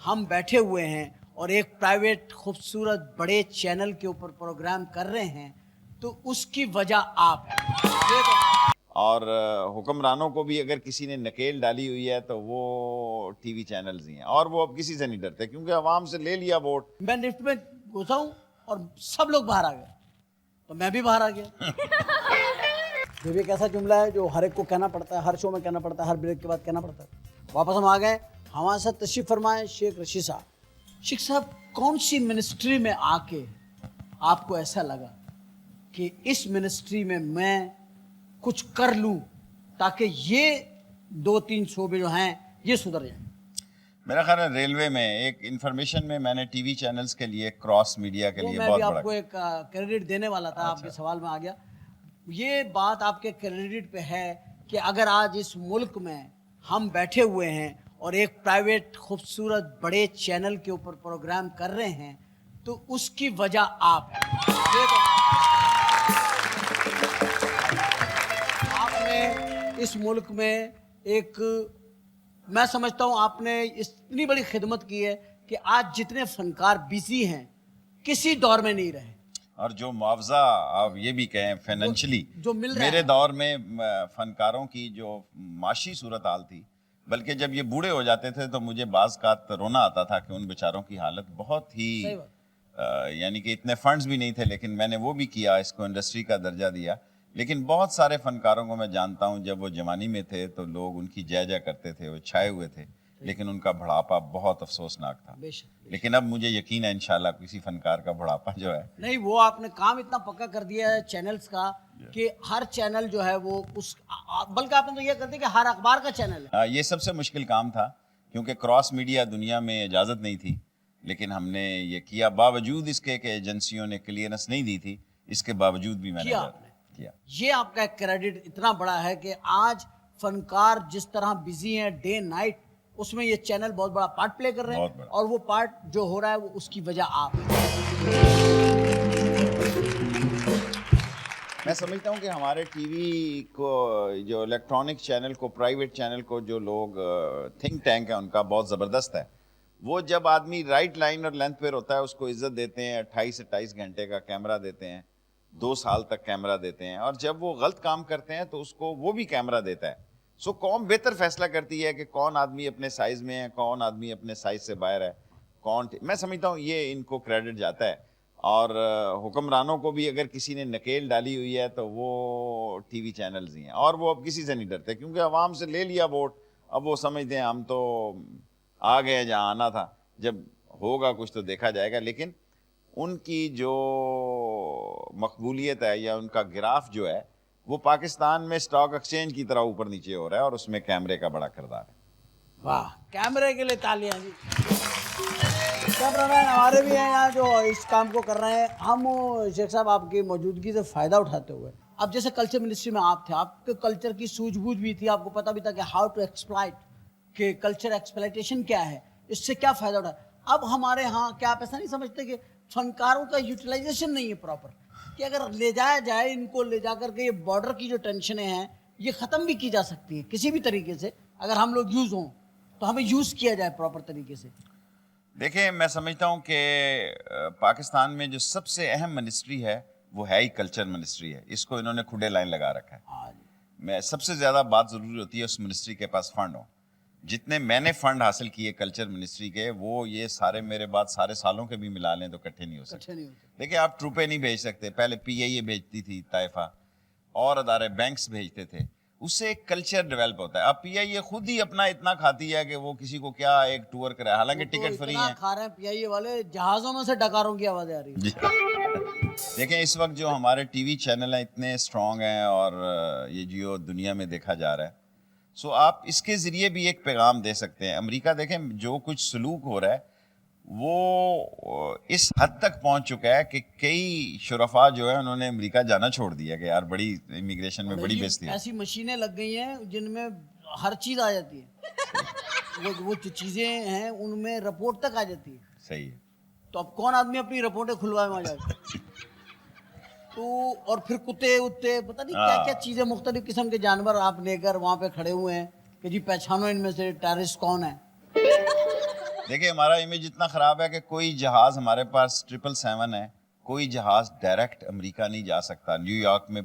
ہم بیٹھے ہوئے ہیں اور ایک پرائیویٹ خوبصورت بڑے چینل کے اوپر پروگرام کر رہے ہیں تو اس کی وجہ آپ ہیں. اور حکمرانوں کو بھی اگر کسی نے نکیل ڈالی ہوئی ہے تو وہ ٹی وی چینلز ہی ہیں، اور وہ اب کسی سے نہیں ڈرتے کیونکہ عوام سے لے لیا ووٹ. میں لفٹ میں گھسا ہوں اور سب لوگ باہر آ گئے تو میں بھی باہر آ گیا. یہ بھی ایک ایسا جملہ ہے جو ہر ایک کو کہنا پڑتا ہے، ہر شو میں کہنا پڑتا ہے، ہر بریک کے بعد کہنا پڑتا ہے. واپس ہم آ گئے. ہمارے ساتھ تشریف فرمائے شیخ رشید صاحب. شیخ صاحب، کون سی منسٹری میں آ کے آپ کو ایسا لگا کہ اس منسٹری میں میں کچھ کر لوں تاکہ یہ 2-3 شعبے جو ہیں یہ سدھر جائیں؟ میرا خیال ہے ریلوے میں ایک انفارمیشن میں نے ٹی وی چینلز کے لیے، کراس میڈیا کے لیے میں بہت بھی بڑا آپ کو ایک کریڈٹ دینے والا تھا، آپ کے سوال میں آ گیا. یہ بات آپ کے کریڈٹ پہ ہے کہ اگر آج اس ملک میں ہم بیٹھے ہوئے ہیں اور ایک پرائیویٹ خوبصورت بڑے چینل کے اوپر پروگرام کر رہے ہیں تو اس کی وجہ آپ ہیں. آپ نے اس ملک میں ایک، میں سمجھتا ہوں آپ نے اتنی بڑی خدمت کی ہے کہ آج جتنے فنکار بزی ہیں کسی دور میں نہیں رہے. اور جو معاوضہ آپ یہ بھی کہیں فائنینشلی جو مل رہا میرے ہے دور میں فنکاروں کی جو معاشی صورتحال تھی، بلکہ جب یہ بوڑھے ہو جاتے تھے تو مجھے بعض کا رونا آتا تھا کہ ان بیچاروں کی حالت بہت ہی صحیح بات. یعنی کہ اتنے فنڈز بھی نہیں تھے، لیکن میں نے وہ بھی کیا، اس کو انڈسٹری کا درجہ دیا. لیکن بہت سارے فنکاروں کو میں جانتا ہوں جب وہ جوانی میں تھے تو لوگ ان کی جے جے کرتے تھے، وہ چھائے ہوئے تھے، لیکن ان کا بڑھاپا بہت افسوسناک تھا. بے شک. لیکن اب مجھے یقین ہے انشاءاللہ کسی فنکار کا بڑھاپا جو ہے نہیں، وہ آپ نے کام اتنا پکا کر دیا ہے چینلز کا کہ ہر چینل جو ہے وہ اس، بلکہ آپ نے تو یہ کر دیا کہ ہر اخبار کا چینل ہے. یہ سب سے مشکل کام تھا کیونکہ کراس میڈیا دنیا میں اجازت نہیں تھی، لیکن ہم نے یہ کیا باوجود اس کے کہ ایجنسیوں نے کلیئرنس نہیں دی تھی، اس کے باوجود بھی میں نے کیا. یہ آپ کا ایک کریڈٹ اتنا بڑا ہے کہ آج فنکار جس طرح بزی ہیں ڈے نائٹ، اس میں یہ چینل بہت بڑا پارٹ پلے کر رہے ہیں، اور وہ پارٹ جو ہو رہا ہے وہ اس کی وجہ آپ ہیں. میں سمجھتا ہوں کہ ہمارے ٹی وی کو، جو الیکٹرانک چینل کو، پرائیویٹ چینل کو، جو لوگ تھنک ٹینک ہے ان کا بہت زبردست ہے. وہ جب آدمی رائٹ لائن اور لینتھ پہ ہوتا ہے اس کو عزت دیتے ہیں، 28 گھنٹے کا کیمرہ دیتے ہیں، 2 سال تک کیمرہ دیتے ہیں، اور جب وہ غلط کام کرتے ہیں تو اس کو وہ بھی کیمرہ دیتا ہے. سو قوم بہتر فیصلہ کرتی ہے کہ کون آدمی اپنے سائز میں ہے، کون آدمی اپنے سائز سے باہر ہے، کون. میں سمجھتا ہوں یہ ان کو کریڈٹ جاتا ہے. اور حکمرانوں کو بھی اگر کسی نے نکیل ڈالی ہوئی ہے تو وہ ٹی وی چینلز ہی ہیں، اور وہ اب کسی سے نہیں ڈرتے کیونکہ عوام سے لے لیا ووٹ. اب وہ سمجھتے ہیں ہم تو آ گئے جہاں آنا تھا، جب ہوگا کچھ تو دیکھا جائے گا. لیکن ان کی جو مقبولیت ہے یا ان کا گراف جو ہے وہ پاکستان میں اسٹاک ایکسچینج کی طرح اوپر نیچے ہو رہا ہے، اور اس میں کیمرے کا بڑا کردار ہے. واہ، کیمرے کے لیے تالیاں جی. کیمرہ مین ہمارے بھی ہیں یہاں جو اس کام کو کر رہے ہیں. ہم شیخ صاحب آپ کی موجودگی سے فائدہ اٹھاتے ہوئے، اب جیسے کلچر منسٹری میں آپ تھے، آپ کے کلچر کی سوجھ بوجھ بھی تھی، آپ کو پتہ بھی تھا کہ ہاؤ ٹو ایکسپلائٹ، کہ کلچر ایکسپلائٹیشن کیا ہے، اس سے کیا فائدہ اٹھا. اب ہمارے ہاں کیا آپ ایسا نہیں سمجھتے کہ فنکاروں کا یوٹیلائزیشن نہیں ہے پراپر، کہ اگر لے جایا جائے ان کو، لے جا کر کے یہ بارڈر کی جو ٹینشنیں ہیں یہ ختم بھی کی جا سکتی ہیں کسی بھی طریقے سے، اگر ہم لوگ یوز ہوں تو ہمیں یوز کیا جائے پراپر طریقے سے. دیکھیں، میں سمجھتا ہوں کہ پاکستان میں جو سب سے اہم منسٹری ہے وہ ہے ہی کلچر منسٹری ہے. اس کو انہوں نے کھڈے لائن لگا رکھا ہے. میں سب سے زیادہ بات ضروری ہوتی ہے اس منسٹری کے پاس فنڈ ہوں. جتنے میں نے فنڈ حاصل کیے کلچر منسٹری کے، وہ یہ سارے میرے بعد سارے سالوں کے بھی ملا لیں تو اکٹھے نہیں ہو سکتے. دیکھیں، آپ ٹروپے نہیں بھیج سکتے. پہلے پی آئی اے بھیجتی تھی طائفہ، اور ادارے بینکس بھیجتے تھے. اس سے ایک کلچر ڈیولپ ہوتا ہے. اب پی آئی اے خود ہی اپنا اتنا کھاتی ہے کہ وہ کسی کو کیا ایک ٹور کرے، حالانکہ ٹکٹ فری ہیں. کھا رہے ہیں پی آئی اے والے، جہازوں میں سے ڈکاروں کی آوازیں آ رہی ہیں. دیکھیں، اس وقت جو ہمارے ٹی وی چینل ہیں اتنے اسٹرانگ ہیں، اور یہ جو دنیا میں دیکھا جا رہا ہے، سو آپ اس کے ذریعے بھی ایک پیغام دے سکتے ہیں. امریکہ دیکھیں جو کچھ سلوک ہو رہا ہے وہ اس حد تک پہنچ چکا ہے کہ کئی شرفاء جو ہے انہوں نے امریکہ جانا چھوڑ دیا کہ یار بڑی امیگریشن میں بڑی بےزتی ہے. ایسی مشینیں لگ گئی ہیں جن میں ہر چیز آ جاتی ہے، وہ چیزیں ہیں ان میں رپورٹ تک آ جاتی ہے. صحیح ہے. تو اب کون آدمی اپنی رپورٹیں کھلوائے وہاں جا کے؟ تو اور پھر کتے اتے پتہ نہیں کیا کیا چیزیں، مختلف قسم کے جانور آپ لے کر وہاں پہ کھڑے ہوئے ہیں کہ جی پہچانو ان میں سے ٹیررسٹ کون ہے. دیکھیں ہمارا امیج اتنا خراب ہے کہ کوئی جہاز ہمارے پاس 777 ہے, کوئی جہاز ڈائریکٹ امریکہ نہیں جا سکتا. نیو یارک میں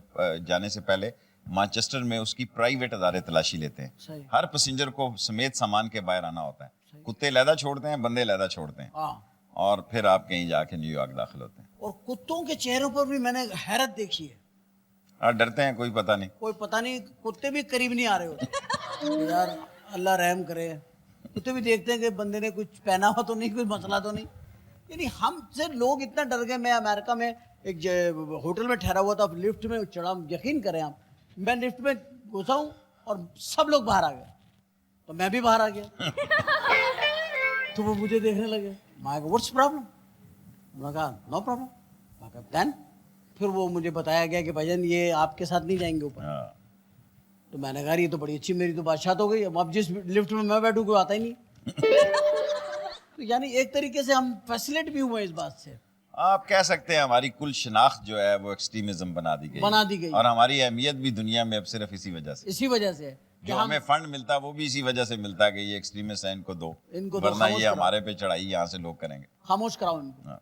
جانے سے پہلے مانچسٹر میں اس کی پرائیویٹ ادارے تلاشی لیتے ہیں. صحیح. ہر پیسنجر کو سمیت سامان کے باہر آنا ہوتا ہے. کتے علیحدہ چھوڑتے ہیں, بندے علیحدہ چھوڑتے ہیں, ہاں. اور پھر آپ کہیں جا کے نیو یارک داخل ہوتے ہیں. اور کتوں کے چہروں پر بھی میں نے حیرت دیکھی ہے. اور ڈرتے ہیں, کوئی پتہ نہیں. کوئی پتہ نہیں, کتے بھی قریب نہیں آ رہے ہوتے. یار اللہ رحم کرے. کتے بھی دیکھتے ہیں کہ بندے نے کچھ پہنا ہوا تو نہیں, کوئی مسئلہ تو نہیں. یعنی ہم سے لوگ اتنا ڈر گئے. میں امریکہ میں ایک ہوٹل میں ٹھہرا ہوا تھا, لفٹ میں چڑھا, یقین کریں آپ, میں لفٹ میں گھسا ہوں اور سب لوگ باہر آ گئے, تو میں بھی باہر آ گیا. تو وہ مجھے دیکھنے لگے. میں کہا واٹس پرابلم؟ میں نے کہا نو پرابلم. میں کہا دین. پھر وہ مجھے بتایا گیا کہ بھائی جان یہ آپ کے ساتھ نہیں جائیں گے اوپر. تو میں نے کہا یہ تو بڑی اچھی, میری تو بادشاہت ہو گئی. اب جس لفٹ میں بیٹھوں کوئی آتا ہی نہیں. تو یعنی ایک طریقے سے ہم فیسلیٹ بھی ہوئے اس بات سے. آپ کہہ سکتے ہیں ہماری کل شناخت جو ہے وہ ایکسٹریمزم بنا دی گئی. اور ہماری اہمیت بھی دنیا میں اب صرف اسی وجہ سے. اسی وجہ سے جو ہمیں فنڈ ملتا ہے وہ بھی اسی وجہ سے ملتا ہے کہ یہ ایکسٹریمسٹ ہیں, ان کو دو, ان کو ورنہ یہ ہمارے پہ چڑھائی یہاں سے لوگ کریں گے. خاموش کراؤ ان کو.